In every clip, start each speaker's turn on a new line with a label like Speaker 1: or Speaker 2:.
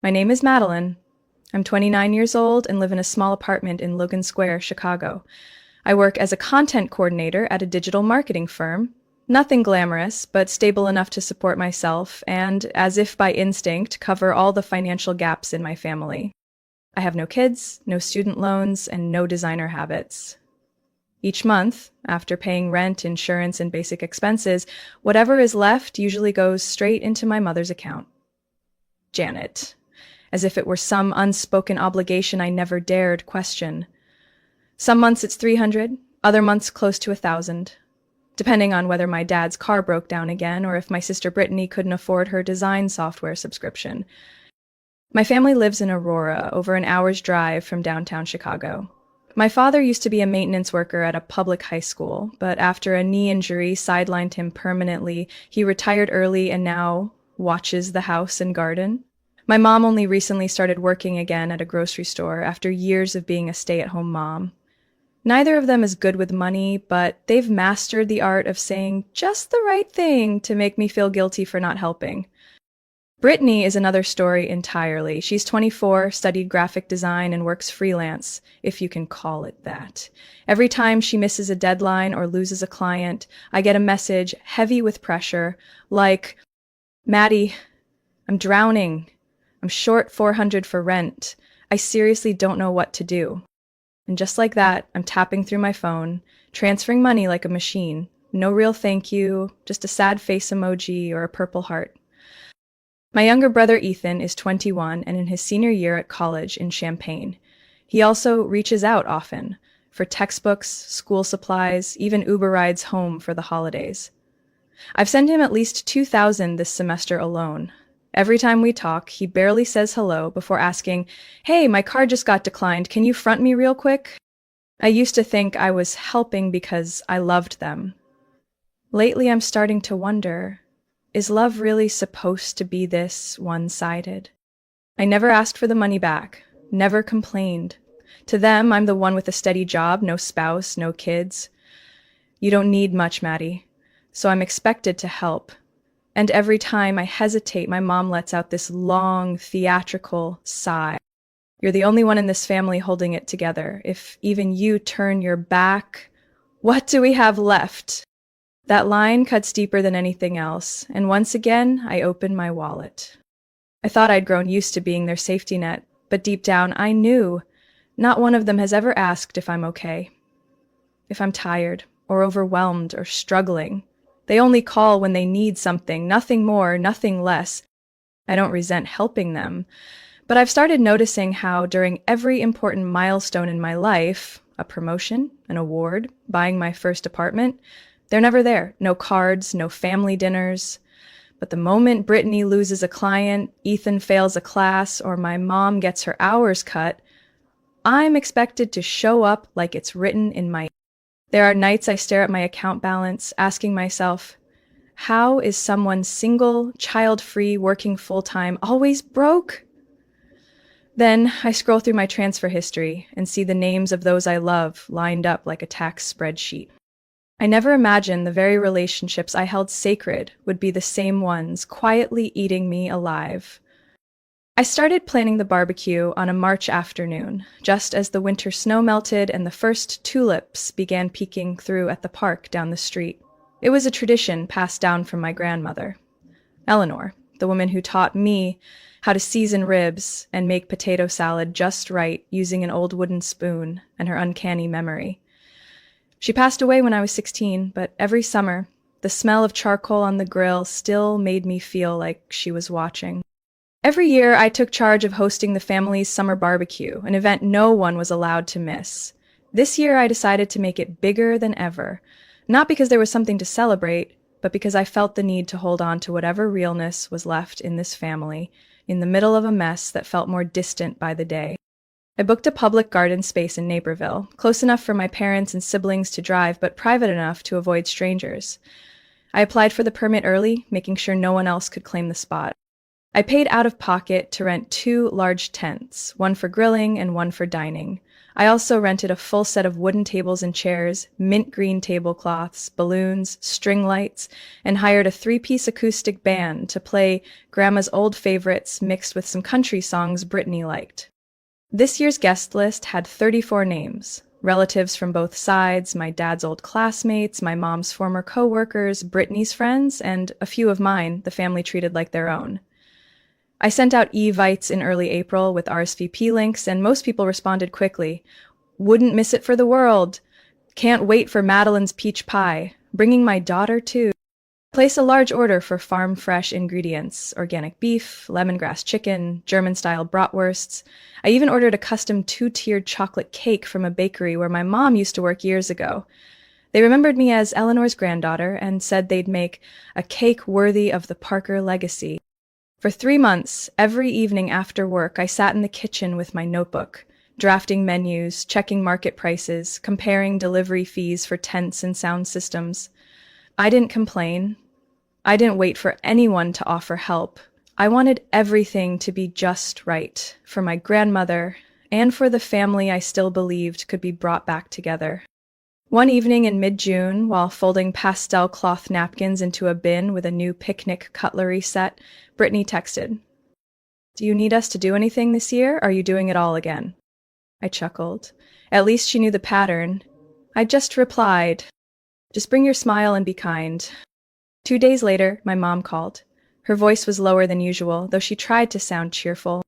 Speaker 1: My name is Madeline. I'm 29 years old and live in a small apartment in Logan Square, Chicago. I work as a content coordinator at a digital marketing firm. Nothing glamorous, but stable enough to support myself and, as if by instinct, cover all the financial gaps in my family. I have no kids, no student loans, and no designer habits. Each month, after paying rent, insurance, and basic expenses, whatever is left usually goes straight into my mother's account. Janet. As if it were some unspoken obligation I never dared question. Some months it's 300, other months close to 1,000, depending on whether my dad's car broke down again or if my sister Brittany couldn't afford her design software subscription. My family lives in Aurora, over an hour's drive from downtown Chicago. My father used to be a maintenance worker at a public high school, but after a knee injury sidelined him permanently, he retired early and now watches the house and garden. My mom only recently started working again at a grocery store after years of being a stay-at-home mom. Neither of them is good with money, but they've mastered the art of saying just the right thing to make me feel guilty for not helping. Brittany is another story entirely. She's 24, studied graphic design, and works freelance, if you can call it that. Every time she misses a deadline or loses a client, I get a message heavy with pressure, like, "Maddie, I'm drowning. I'm short $400 for rent. I seriously don't know what to do." And just like that, I'm tapping through my phone, transferring money like a machine. No real thank you, just a sad face emoji or a purple heart. My younger brother Ethan is 21 and in his senior year at college in Champaign. He also reaches out often for textbooks, school supplies, even Uber rides home for the holidays. I've sent him at least 2,000 this semester alone. Every time we talk, he barely says hello before asking, "Hey, my car just got declined. Can you front me real quick?" I used to think I was helping because I loved them. Lately, I'm starting to wonder, is love really supposed to be this one-sided? I never asked for the money back, never complained. To them, I'm the one with a steady job, no spouse, no kids. "You don't need much, Maddie." So I'm expected to help. And every time I hesitate, my mom lets out this long, theatrical sigh. "You're the only one in this family holding it together. If even you turn your back, what do we have left?" That line cuts deeper than anything else, and once again, I open my wallet. I thought I'd grown used to being their safety net, but deep down, I knew not one of them has ever asked if I'm okay, if I'm tired, or overwhelmed, or struggling. They only call when they need something, nothing more, nothing less. I don't resent helping them, but I've started noticing how during every important milestone in my life, a promotion, an award, buying my first apartment, they're never there. No cards, no family dinners. But the moment Brittany loses a client, Ethan fails a class, or my mom gets her hours cut, I'm expected to show up like it's written in my... There are nights I stare at my account balance, asking myself, how is someone single, child-free, working full-time, always broke? Then I scroll through my transfer history and see the names of those I love lined up like a tax spreadsheet. I never imagined the very relationships I held sacred would be the same ones quietly eating me alive. I started planning the barbecue on a March afternoon, just as the winter snow melted and the first tulips began peeking through at the park down the street. It was a tradition passed down from my grandmother, Eleanor, the woman who taught me how to season ribs and make potato salad just right using an old wooden spoon and her uncanny memory. She passed away when I was 16, but every summer, the smell of charcoal on the grill still made me feel like she was watching. Every year, I took charge of hosting the family's summer barbecue, an event no one was allowed to miss. This year, I decided to make it bigger than ever, not because there was something to celebrate, but because I felt the need to hold on to whatever realness was left in this family, in the middle of a mess that felt more distant by the day. I booked a public garden space in Naperville, close enough for my parents and siblings to drive, but private enough to avoid strangers. I applied for the permit early, making sure no one else could claim the spot. I paid out of pocket to rent 2 large tents, one for grilling and one for dining. I also rented a full set of wooden tables and chairs, mint green tablecloths, balloons, string lights, and hired a three-piece acoustic band to play Grandma's old favorites mixed with some country songs Brittany liked. This year's guest list had 34 names. Relatives from both sides, my dad's old classmates, my mom's former co-workers, Brittany's friends, and a few of mine the family treated like their own. I sent out e-vites in early April with RSVP links, and most people responded quickly. Wouldn't miss it for the world. Can't wait for Madeline's peach pie. Bringing my daughter too. Place a large order for farm-fresh ingredients, organic beef, lemongrass chicken, German-style bratwursts. I even ordered a custom two-tiered chocolate cake from a bakery where my mom used to work years ago. They remembered me as Eleanor's granddaughter and said they'd make a cake worthy of the Parker legacy. For 3 months, every evening after work, I sat in the kitchen with my notebook, drafting menus, checking market prices, comparing delivery fees for tents and sound systems. I didn't complain. I didn't wait for anyone to offer help. I wanted everything to be just right for my grandmother and for the family I still believed could be brought back together. One evening in mid-June, while folding pastel cloth napkins into a bin with a new picnic cutlery set, Brittany texted, "Do you need us to do anything this year? Or are you doing it all again?" I chuckled. At least she knew the pattern. I just replied, "Just bring your smile and be kind." 2 days later, my mom called. Her voice was lower than usual, though she tried to sound cheerful.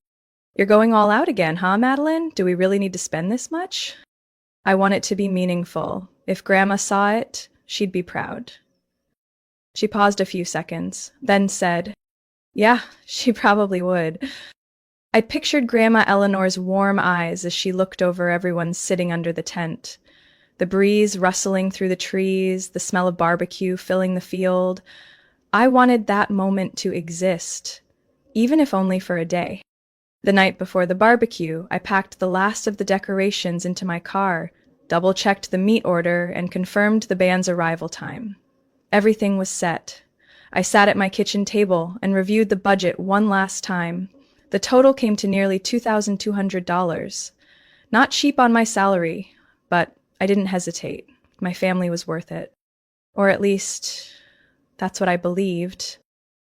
Speaker 1: "You're going all out again, huh, Madeline? Do we really need to spend this much?" I want it to be meaningful. If Grandma saw it, she'd be proud. She paused a few seconds, then said, "Yeah, she probably would." I pictured Grandma Eleanor's warm eyes as she looked over everyone sitting under the tent. The breeze rustling through the trees, the smell of barbecue filling the field. I wanted that moment to exist, even if only for a day. The night before the barbecue, I packed the last of the decorations into my car, double-checked the meat order, and confirmed the band's arrival time. Everything was set. I sat at my kitchen table and reviewed the budget one last time. The total came to nearly $2,200. Not cheap on my salary, but I didn't hesitate. My family was worth it. Or at least, that's what I believed.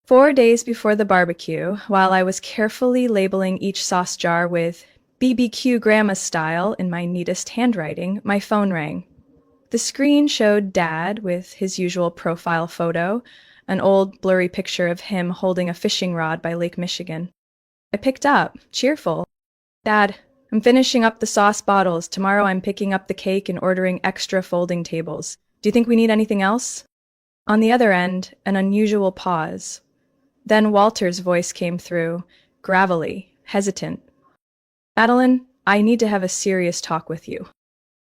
Speaker 1: 4 days before the barbecue, while I was carefully labeling each sauce jar with BBQ Grandma style in my neatest handwriting, my phone rang. The screen showed Dad with his usual profile photo, an old blurry picture of him holding a fishing rod by Lake Michigan. I picked up, cheerful. "Dad, I'm finishing up the sauce bottles. Tomorrow I'm picking up the cake and ordering extra folding tables. Do you think we need anything else?" On the other end, an unusual pause. Then Walter's voice came through, gravelly, hesitant. "Madeline, I need to have a serious talk with you."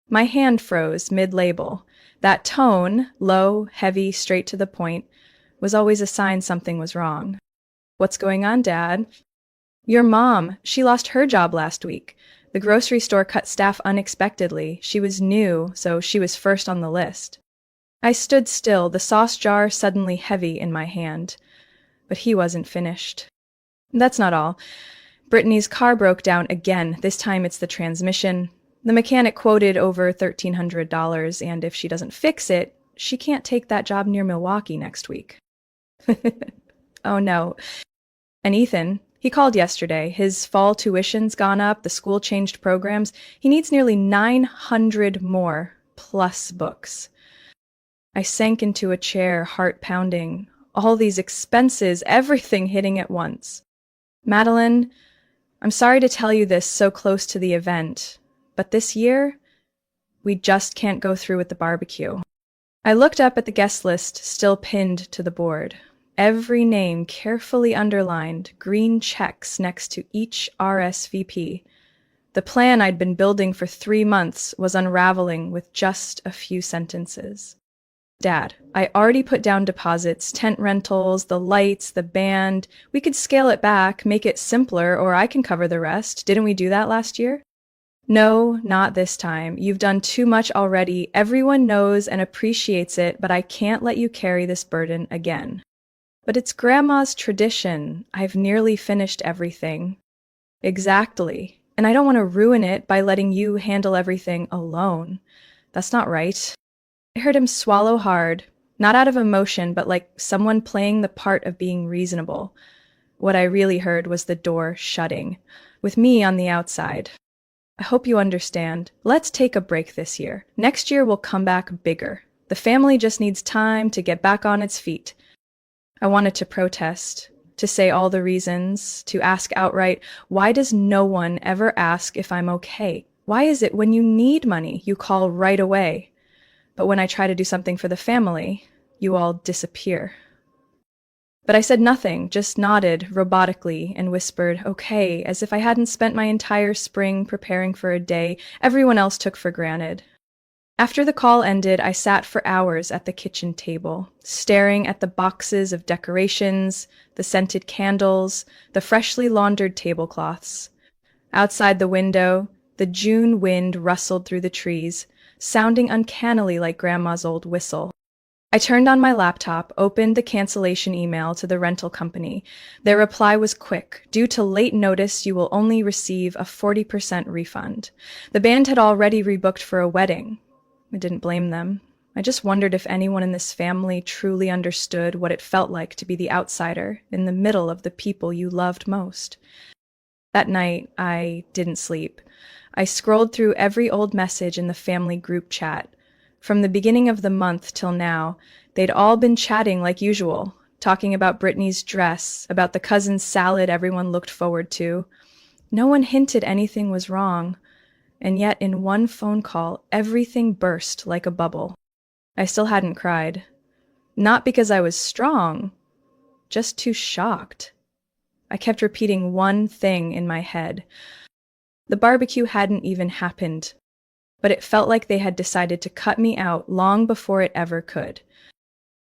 Speaker 1: My hand froze mid-label. That tone, low, heavy, straight to the point, was always a sign something was wrong. "What's going on, Dad?" "Your mom, she lost her job last week. The grocery store cut staff unexpectedly. She was new, so she was first on the list." I stood still, the sauce jar suddenly heavy in my hand. But he wasn't finished. "That's not all. Brittany's car broke down again. This time it's the transmission. The mechanic quoted over $1,300, and if she doesn't fix it, she can't take that job near Milwaukee next week." Oh no. And Ethan, he called yesterday. His fall tuition's gone up, the school changed programs. He needs nearly 900 more, plus books. I sank into a chair, heart pounding. All these expenses, everything hitting at once. "Madeline, I'm sorry to tell you this so close to the event, but this year, we just can't go through with the barbecue." I looked up at the guest list still pinned to the board. Every name carefully underlined, green checks next to each RSVP. The plan I'd been building for 3 months was unraveling with just a few sentences. "Dad, I already put down deposits, tent rentals, the lights, the band. We could scale it back, make it simpler, or I can cover the rest. Didn't we do that last year?" "No, not this time. You've done too much already. Everyone knows and appreciates it, but I can't let you carry this burden again." "But it's Grandma's tradition. I've nearly finished everything." "Exactly. and I don't want to ruin it by letting you handle everything alone. That's not right. I heard him swallow hard, not out of emotion, but like someone playing the part of being reasonable. What I really heard was the door shutting, with me on the outside. I hope you understand. Let's take a break this year. Next year we'll come back bigger. The family just needs time to get back on its feet. I wanted to protest, to say all the reasons, to ask outright, why does no one ever ask if I'm okay? Why is it when you need money, you call right away? But when I try to do something for the family, you all disappear. But I said nothing, just nodded robotically and whispered, okay, as if I hadn't spent my entire spring preparing for a day everyone else took for granted. After the call ended, I sat for hours at the kitchen table, staring at the boxes of decorations, the scented candles, the freshly laundered tablecloths. Outside the window, the June wind rustled through the trees, sounding uncannily like Grandma's old whistle. I turned on my laptop, opened the cancellation email to the rental company. Their reply was quick. Due to late notice, you will only receive a 40% refund. The band had already rebooked for a wedding. I didn't blame them. I just wondered if anyone in this family truly understood what it felt like to be the outsider in the middle of the people you loved most. That night, I didn't sleep. I scrolled through every old message in the family group chat. From the beginning of the month till now, they'd all been chatting like usual, talking about Brittany's dress, about the cousin's salad everyone looked forward to. No one hinted anything was wrong. And yet in one phone call, everything burst like a bubble. I still hadn't cried. Not because I was strong, just too shocked. I kept repeating one thing in my head. The barbecue hadn't even happened, but it felt like they had decided to cut me out long before it ever could.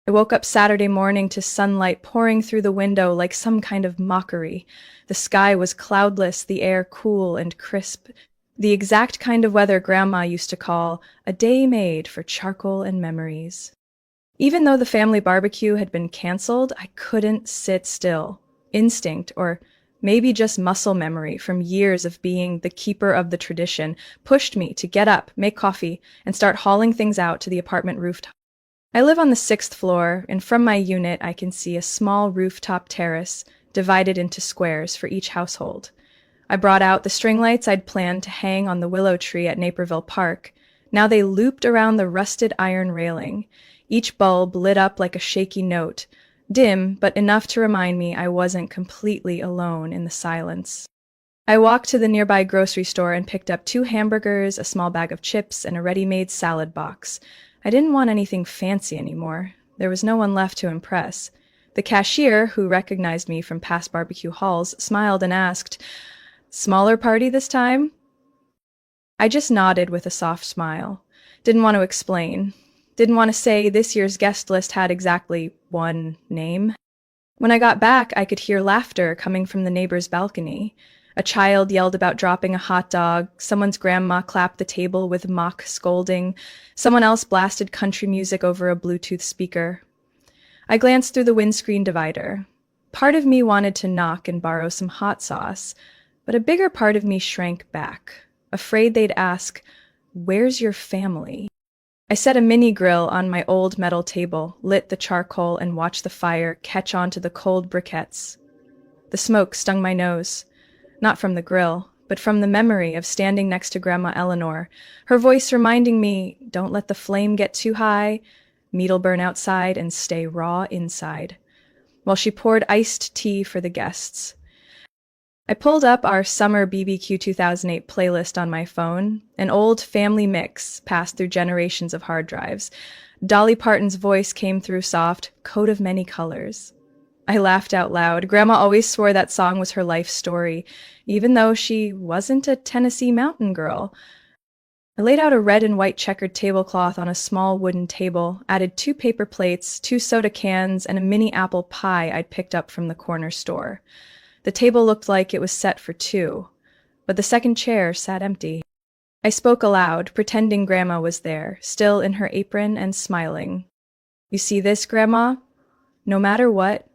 Speaker 1: I woke up Saturday morning to sunlight pouring through the window like some kind of mockery. The sky was cloudless, the air cool and crisp. The exact kind of weather Grandma used to call a day made for charcoal and memories. Even though the family barbecue had been canceled, I couldn't sit still. Instinct, or maybe just muscle memory from years of being the keeper of the tradition, pushed me to get up, make coffee, and start hauling things out to the apartment rooftop. I live on the 6th floor, and from my unit I can see a small rooftop terrace divided into squares for each household. I brought out the string lights I'd planned to hang on the willow tree at Naperville Park. Now they looped around the rusted iron railing. Each bulb lit up like a shaky note, dim but enough to remind me I wasn't completely alone in the silence. I walked to the nearby grocery store and picked up 2 hamburgers, a small bag of chips, and a ready-made salad box. I didn't want anything fancy anymore. There was no one left to impress. The cashier, who recognized me from past barbecue hauls, smiled and asked, "Smaller party this time?" I just nodded with a soft smile. Didn't want to explain. Didn't want to say this year's guest list had exactly one name. When I got back, I could hear laughter coming from the neighbor's balcony. A child yelled about dropping a hot dog. Someone's grandma clapped the table with mock scolding. Someone else blasted country music over a Bluetooth speaker. I glanced through the windscreen divider. Part of me wanted to knock and borrow some hot sauce, but a bigger part of me shrank back, afraid they'd ask, "Where's your family?" I set a mini grill on my old metal table, lit the charcoal, and watched the fire catch onto the cold briquettes. The smoke stung my nose, not from the grill, but from the memory of standing next to Grandma Eleanor, her voice reminding me, don't let the flame get too high, meat'll burn outside and stay raw inside, while she poured iced tea for the guests. I pulled up our Summer BBQ 2008 playlist on my phone, an old family mix passed through generations of hard drives. Dolly Parton's voice came through soft, "Coat of Many Colors." I laughed out loud. Grandma always swore that song was her life story, even though she wasn't a Tennessee mountain girl. I laid out a red and white checkered tablecloth on a small wooden table, added 2 paper plates, 2 soda cans, and a mini apple pie I'd picked up from the corner store. The table looked like it was set for 2, but the second chair sat empty. I spoke aloud, pretending Grandma was there, still in her apron and smiling. "You see this, Grandma? No matter what,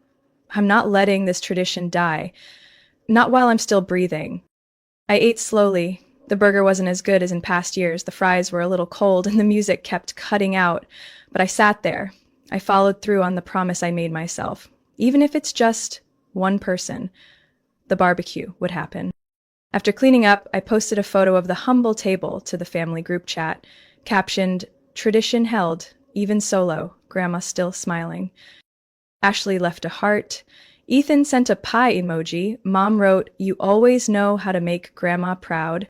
Speaker 1: I'm not letting this tradition die. Not while I'm still breathing. I ate slowly. The burger wasn't as good as in past years. The fries were a little cold and the music kept cutting out. But I sat there. I followed through on the promise I made myself. Even if it's just one person, the barbecue would happen. After cleaning up, I posted a photo of the humble table to the family group chat, captioned, "Tradition held, even solo, Grandma still smiling." Ashley left a heart. Ethan sent a pie emoji. Mom wrote, "You always know how to make Grandma proud."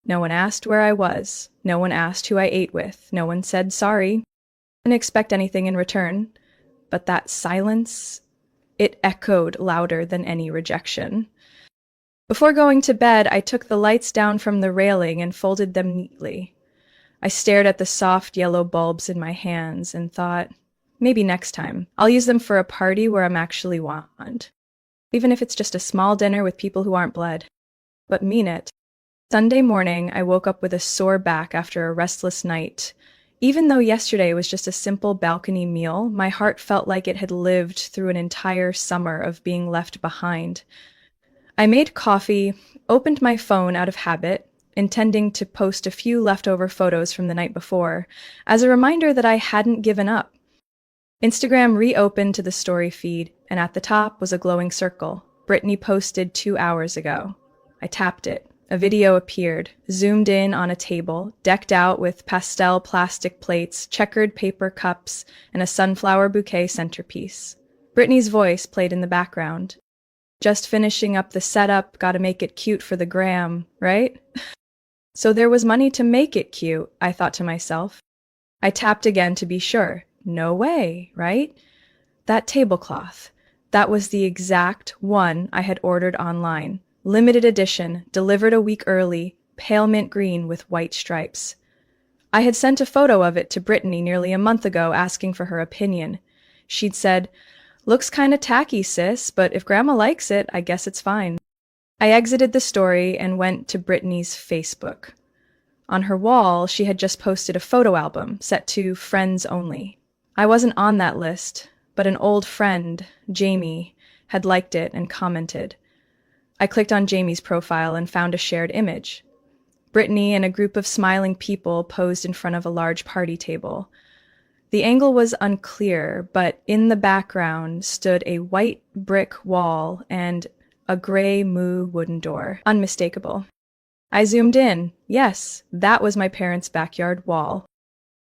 Speaker 1: No one asked where I was. No one asked who I ate with. No one said sorry. I didn't expect anything in return. But that silence, it echoed louder than any rejection. Before going to bed, I took the lights down from the railing and folded them neatly. I stared at the soft yellow bulbs in my hands and thought, maybe next time, I'll use them for a party where I'm actually wanted. Even if it's just a small dinner with people who aren't blood. But mean it. Sunday morning, I woke up with a sore back after a restless night. Even though yesterday was just a simple balcony meal, my heart felt like it had lived through an entire summer of being left behind. I made coffee, opened my phone out of habit, intending to post a few leftover photos from the night before, as a reminder that I hadn't given up. Instagram reopened to the story feed, and at the top was a glowing circle. Brittany posted 2 hours ago. I tapped it. A video appeared, zoomed in on a table, decked out with pastel plastic plates, checkered paper cups, and a sunflower bouquet centerpiece. Brittany's voice played in the background. Just finishing up the setup, gotta make it cute for the gram, right? So there was money to make it cute, I thought to myself. I tapped again to be sure. No way, right? That tablecloth. That was the exact one I had ordered online. Limited edition, delivered a week early, pale mint green with white stripes. I had sent a photo of it to Brittany nearly a month ago asking for her opinion. She'd said, "Looks kinda tacky, sis, but if Grandma likes it, I guess it's fine." I exited the story and went to Brittany's Facebook. On her wall, she had just posted a photo album set to friends only. I wasn't on that list, but an old friend, Jamie, had liked it and commented. I clicked on Jamie's profile and found a shared image. Brittany and a group of smiling people posed in front of a large party table. The angle was unclear, but in the background stood a white brick wall and a gray moo wooden door. Unmistakable. I zoomed in. Yes, that was my parents' backyard wall.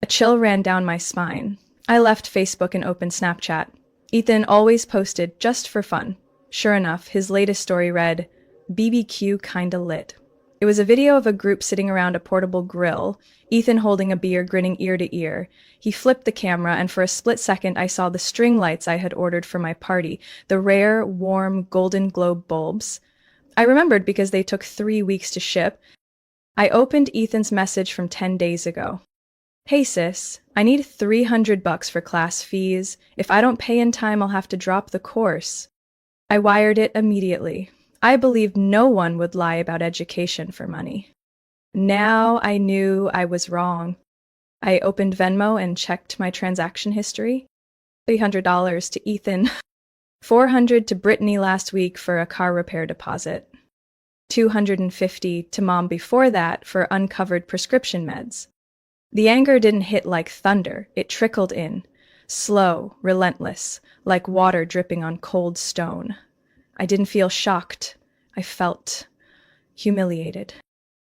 Speaker 1: A chill ran down my spine. I left Facebook and opened Snapchat. Ethan always posted just for fun. Sure enough, his latest story read, "BBQ kinda lit." It was a video of a group sitting around a portable grill, Ethan holding a beer, grinning ear to ear. He flipped the camera, and for a split second I saw the string lights I had ordered for my party, the rare, warm, golden globe bulbs. I remembered because they took 3 weeks to ship. I opened Ethan's message from 10 days ago. "Hey sis, I need $300 for class fees. If I don't pay in time, I'll have to drop the course." I wired it immediately. I believed no one would lie about education for money. Now I knew I was wrong. I opened Venmo and checked my transaction history. $300 to Ethan, $400 to Brittany last week for a car repair deposit, $250 to Mom before that for uncovered prescription meds. The anger didn't hit like thunder, it trickled in. Slow, relentless, like water dripping on cold stone. I didn't feel shocked. I felt humiliated.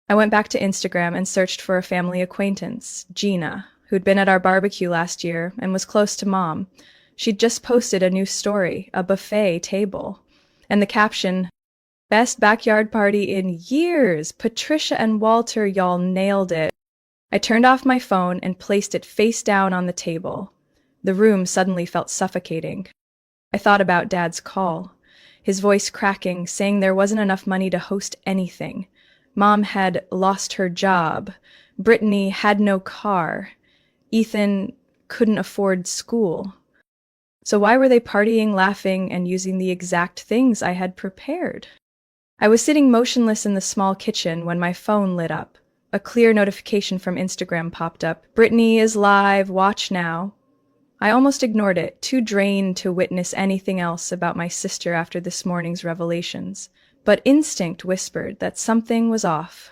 Speaker 1: I went back to Instagram and searched for a family acquaintance, Gina, who'd been at our barbecue last year and was close to Mom. She'd just posted a new story, a buffet table. And the caption, "Best backyard party in years. Patricia and Walter, y'all nailed it." I turned off my phone and placed it face down on the table. The room suddenly felt suffocating. I thought about Dad's call, his voice cracking, saying there wasn't enough money to host anything. Mom had lost her job. Brittany had no car. Ethan couldn't afford school. So why were they partying, laughing, and using the exact things I had prepared? I was sitting motionless in the small kitchen when my phone lit up. A clear notification from Instagram popped up. "Brittany is live, watch now." I almost ignored it, too drained to witness anything else about my sister after this morning's revelations. but instinct whispered that something was off.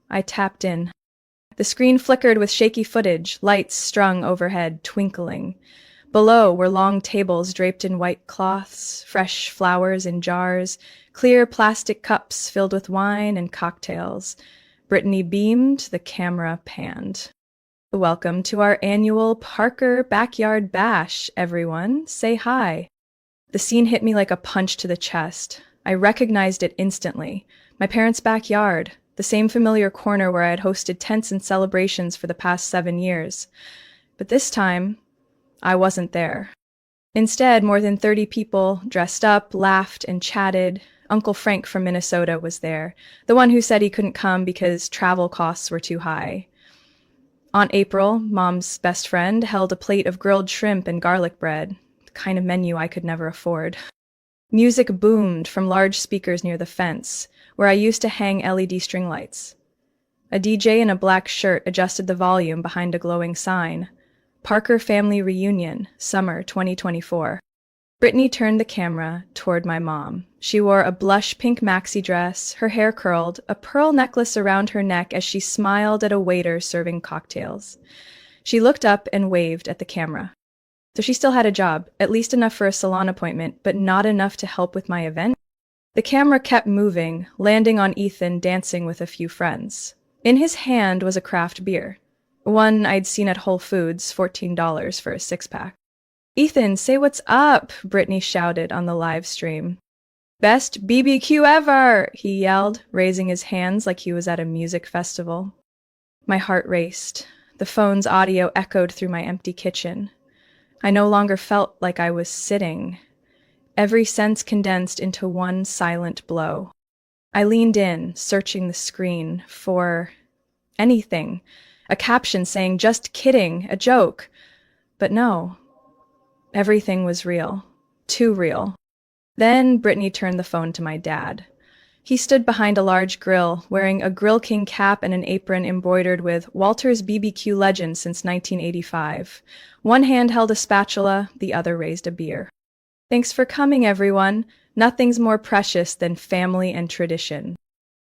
Speaker 1: I tapped in. The screen flickered with shaky footage, lights strung overhead, twinkling. Below were long tables draped in white cloths, fresh flowers in jars, clear plastic cups filled with wine and cocktails. Brittany beamed, the camera panned. Welcome to our annual Parker Backyard Bash, everyone. Say hi. The scene hit me like a punch to the chest. I recognized it instantly. My parents' backyard, the same familiar corner where I had hosted tents and celebrations for the past 7 years. But this time, I wasn't there. Instead, more than 30 people dressed up, laughed, and chatted. Uncle Frank from Minnesota was there, the one who said he couldn't come because travel costs were too high. Aunt April, Mom's best friend, held a plate of grilled shrimp and garlic bread, the kind of menu I could never afford. Music boomed from large speakers near the fence, where I used to hang LED string lights. A DJ in a black shirt adjusted the volume behind a glowing sign. Parker Family Reunion, Summer 2024. Brittany turned the camera toward my mom. She wore a blush pink maxi dress, her hair curled, a pearl necklace around her neck as she smiled at a waiter serving cocktails. She looked up and waved at the camera. So she still had a job, at least enough for a salon appointment, but not enough to help with my event. The camera kept moving, landing on Ethan dancing with a few friends. In his hand was a craft beer. One I'd seen at Whole Foods, $14 for a 6-pack. "Ethan, say what's up," Brittany shouted on the live stream. "Best BBQ ever," he yelled, raising his hands like he was at a music festival. My heart raced. The phone's audio echoed through my empty kitchen. I no longer felt like I was sitting. Every sense condensed into one silent blow. I leaned in, searching the screen for anything. A caption saying, "Just kidding, a joke." But no. Everything was real. Too real. Then Brittany turned the phone to my dad. He stood behind a large grill, wearing a Grill King cap and an apron embroidered with "Walter's BBQ Legend since 1985. One hand held a spatula, the other raised a beer. "Thanks for coming, everyone. Nothing's more precious than family and tradition."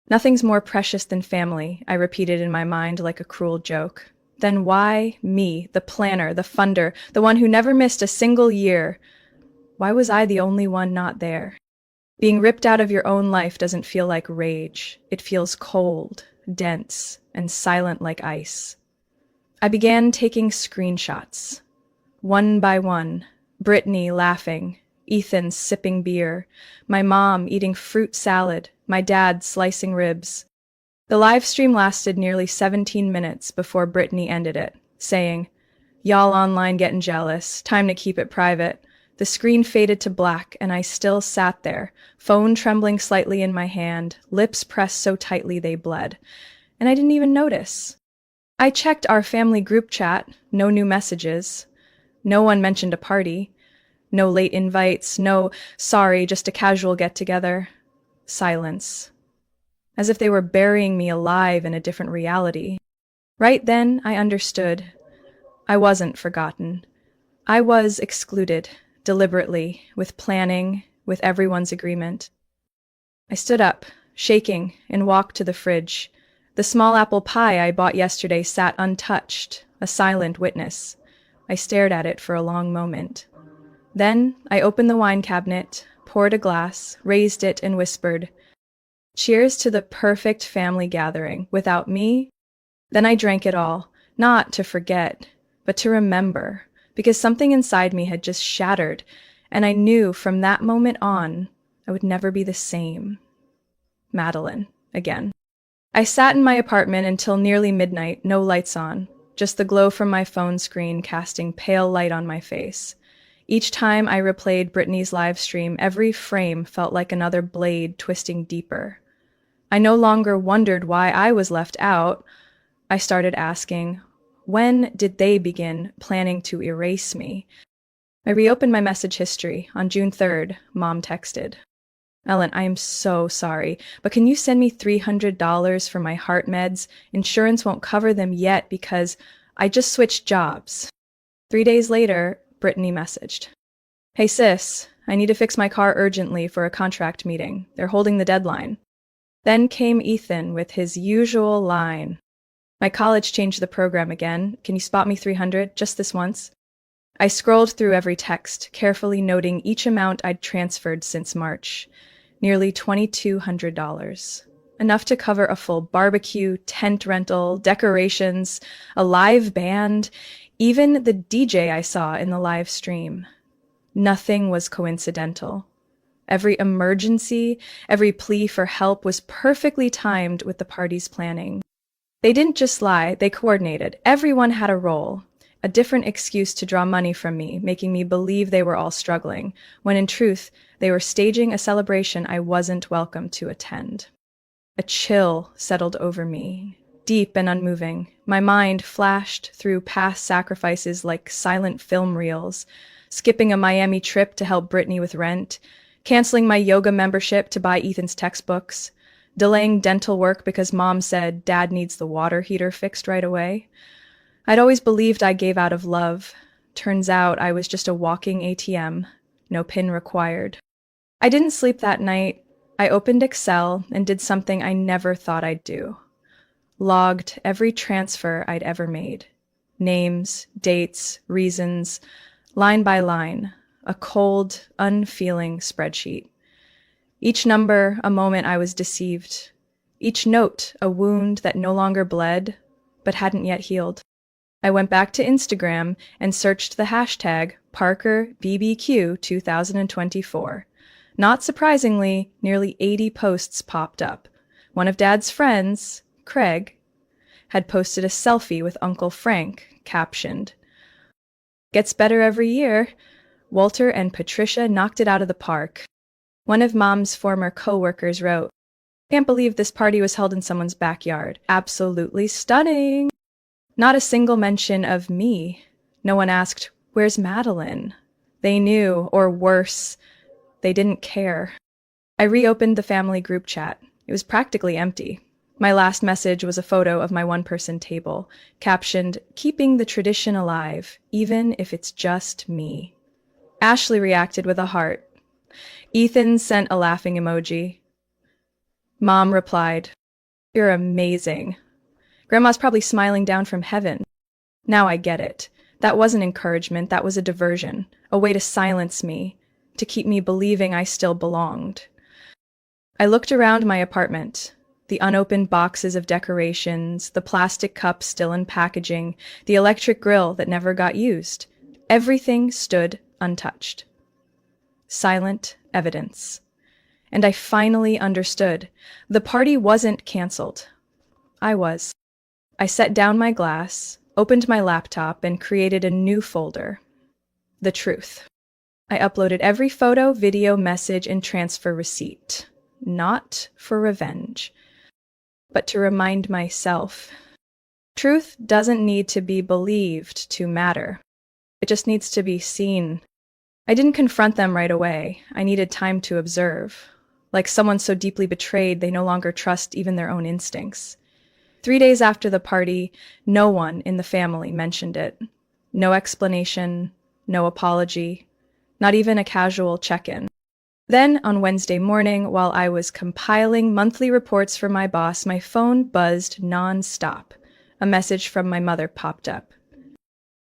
Speaker 1: Nothing's more precious than family, I repeated in my mind like a cruel joke. Then why me, the planner, the funder, the one who never missed a single year? Why was I the only one not there? Being ripped out of your own life doesn't feel like rage. It feels cold, dense, and silent like ice. I began taking screenshots. One by one, Brittany laughing, Ethan sipping beer, my mom eating fruit salad, my dad slicing ribs. The live stream lasted nearly 17 minutes before Brittany ended it, saying, "Y'all online getting jealous. Time to keep it private." The screen faded to black, and I still sat there, phone trembling slightly in my hand, lips pressed so tightly they bled. And I didn't even notice. I checked our family group chat, no new messages. No one mentioned a party. No late invites, no, "Sorry, just a casual get-together." Silence. As if they were burying me alive in a different reality. Right then, I understood. I wasn't forgotten. I was excluded, deliberately, with planning, with everyone's agreement. I stood up, shaking, and walked to the fridge. The small apple pie I bought yesterday sat untouched, a silent witness. I stared at it for a long moment. Then I opened the wine cabinet, poured a glass, raised it, and whispered, "Cheers to the perfect family gathering. Without me?" Then I drank it all, not to forget, but to remember, because something inside me had just shattered, and I knew from that moment on, I would never be the same. Madeline, again. I sat in my apartment until nearly midnight, no lights on, just the glow from my phone screen casting pale light on my face. Each time I replayed Brittany's live stream, every frame felt like another blade twisting deeper. I no longer wondered why I was left out. I started asking, when did they begin planning to erase me? I reopened my message history. On June 3rd, Mom texted, "Ellen, I am so sorry, but can you send me $300 for my heart meds? Insurance won't cover them yet because I just switched jobs." 3 days later, Brittany messaged, "Hey sis, I need to fix my car urgently for a contract meeting. They're holding the deadline. Then came Ethan with his usual line. My college changed the program again. Can you spot me 300 just this once? I scrolled through every text, carefully noting each amount I'd transferred since March. Nearly $2,200. Enough to cover a full barbecue, tent rental, decorations, a live band, even the DJ I saw in the live stream. Nothing was coincidental. Every emergency, every plea for help was perfectly timed with the party's planning. They didn't just lie, they coordinated. Everyone had a role, a different excuse to draw money from me, making me believe they were all struggling, when in truth, they were staging a celebration I wasn't welcome to attend. A chill settled over me, deep and unmoving. My mind flashed through past sacrifices like silent film reels, skipping a Miami trip to help Brittany with rent, canceling my yoga membership to buy Ethan's textbooks, delaying dental work because Mom said Dad needs the water heater fixed right away. I'd always believed I gave out of love. Turns out I was just a walking ATM, no PIN required. I didn't sleep that night. I opened Excel and did something I never thought I'd do. Logged every transfer I'd ever made. Names, dates, reasons, line by line, a cold, unfeeling spreadsheet. Each number, a moment I was deceived. Each note, a wound that no longer bled, but hadn't yet healed. I went back to Instagram and searched the hashtag ParkerBBQ 2024. Not surprisingly, nearly 80 posts popped up. One of Dad's friends, Craig, had posted a selfie with Uncle Frank, captioned, "Gets better every year. Walter and Patricia knocked it out of the park." One of Mom's former co-workers wrote, "Can't believe this party was held in someone's backyard. Absolutely stunning." Not a single mention of me. No one asked, "Where's Madeline?" They knew, or worse, they didn't care. I reopened the family group chat. It was practically empty. My last message was a photo of my one-person table, captioned, "Keeping the tradition alive, even if it's just me." Ashley reacted with a heart. Ethan sent a laughing emoji. Mom replied, "You're amazing." Grandma's probably smiling down from heaven. Now I get it. That wasn't encouragement, that was a diversion, a way to silence me, to keep me believing I still belonged. I looked around my apartment. The unopened boxes of decorations, the plastic cups still in packaging, the electric grill that never got used. Everything stood untouched. Silent evidence. And I finally understood. The party wasn't canceled. I was. I set down my glass, opened my laptop, and created a new folder. The truth. I uploaded every photo, video, message, and transfer receipt. Not for revenge, but to remind myself. Truth doesn't need to be believed to matter. It just needs to be seen. I didn't confront them right away. I needed time to observe. Like someone so deeply betrayed, they no longer trust even their own instincts. 3 days after the party, no one in the family mentioned it. No explanation, no apology, not even a casual check-in. Then, on Wednesday morning, while I was compiling monthly reports for my boss, my phone buzzed non-stop. A message from my mother popped up.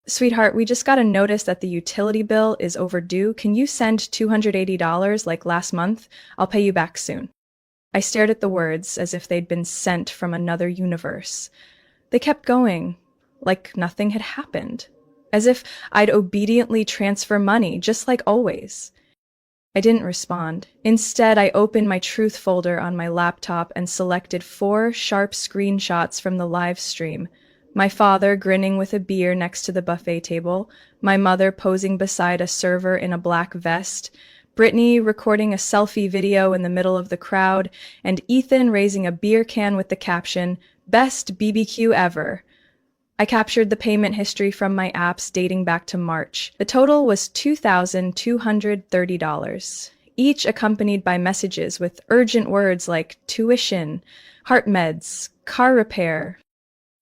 Speaker 1: "Sweetheart, we just got a notice that the utility bill is overdue. Can you send $280 like last month? I'll pay you back soon." I stared at the words as if they'd been sent from another universe. They kept going, like nothing had happened. As if I'd obediently transfer money, just like always. I didn't respond. Instead, I opened my truth folder on my laptop and selected 4 sharp screenshots from the live stream. My father grinning with a beer next to the buffet table, my mother posing beside a server in a black vest, Brittany recording a selfie video in the middle of the crowd, and Ethan raising a beer can with the caption, "Best BBQ ever." I captured the payment history from my apps dating back to March. The total was $2,230, each accompanied by messages with urgent words like tuition, heart meds, car repair.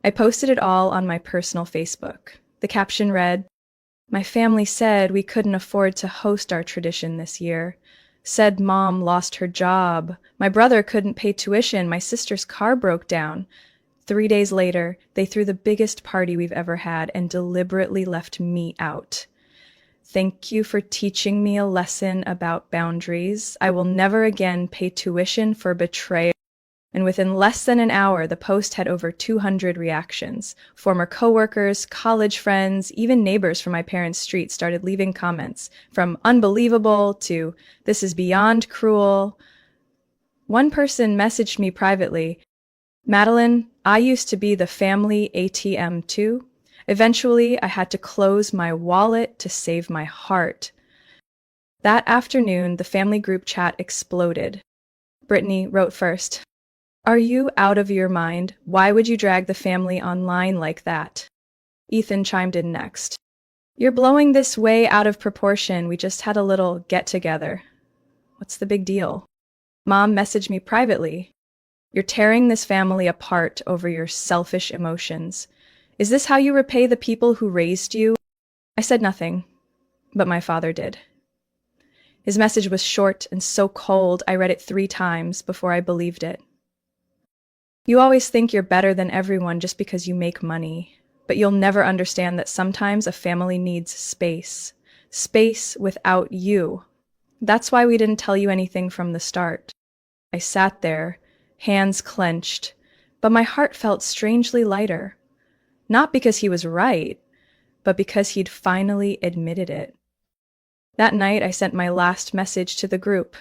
Speaker 1: I posted it all on my personal Facebook. The caption read, My family said we couldn't afford to host our tradition this year. Said mom lost her job. My brother couldn't pay tuition. My sister's car broke down. 3 days later, they threw the biggest party we've ever had and deliberately left me out. Thank you for teaching me a lesson about boundaries. I will never again pay tuition for betrayal. And within less than an hour, the post had over 200 reactions. Former coworkers, college friends, even neighbors from my parents' street started leaving comments, from unbelievable to this is beyond cruel. One person messaged me privately, Madeline, I used to be the family ATM too. Eventually, I had to close my wallet to save my heart. That afternoon, the family group chat exploded. Brittany wrote first, Are you out of your mind? Why would you drag the family online like that? Ethan chimed in next. You're blowing this way out of proportion. We just had a little get-together. What's the big deal? Mom messaged me privately. You're tearing this family apart over your selfish emotions. Is this how you repay the people who raised you? I said nothing, but my father did. His message was short and so cold I read it 3 times before I believed it. You always think you're better than everyone just because you make money, but you'll never understand that sometimes a family needs space. Space without you. That's why we didn't tell you anything from the start. I sat there, hands clenched, but my heart felt strangely lighter. Not because he was right, but because he'd finally admitted it. That night, I sent my last message to the group.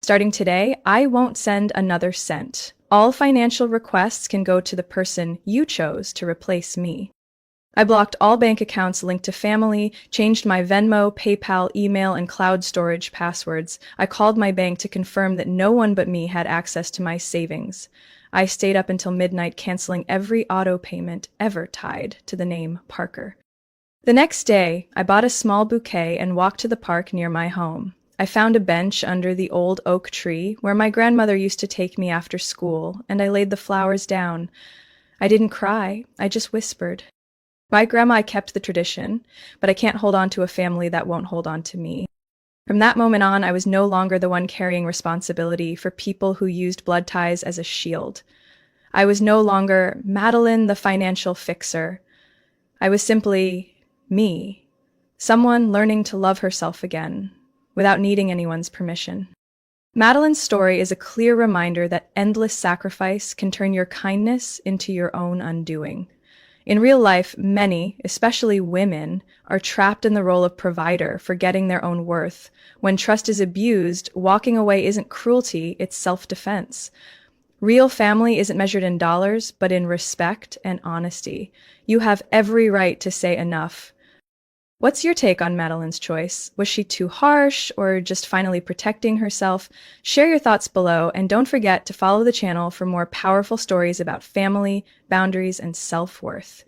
Speaker 1: Starting today, I won't send another cent. All financial requests can go to the person you chose to replace me. I blocked all bank accounts linked to family, changed my Venmo, PayPal, email, and cloud storage passwords. I called my bank to confirm that no one but me had access to my savings. I stayed up until midnight canceling every auto payment ever tied to the name Parker. The next day, I bought a small bouquet and walked to the park near my home. I found a bench under the old oak tree where my grandmother used to take me after school, and I laid the flowers down. I didn't cry, I just whispered. By Grandma, I kept the tradition, but I can't hold on to a family that won't hold on to me. From that moment on, I was no longer the one carrying responsibility for people who used blood ties as a shield. I was no longer Madeline, the financial fixer. I was simply me, someone learning to love herself again, without needing anyone's permission. Madeline's story is a clear reminder that endless sacrifice can turn your kindness into your own undoing. In real life, many, especially women, are trapped in the role of provider, forgetting their own worth. When trust is abused, walking away isn't cruelty, it's self-defense. Real family isn't measured in dollars, but in respect and honesty. You have every right to say enough. What's your take on Madeline's choice? Was she too harsh or just finally protecting herself? Share your thoughts below, and don't forget to follow the channel for more powerful stories about family, boundaries, and self-worth.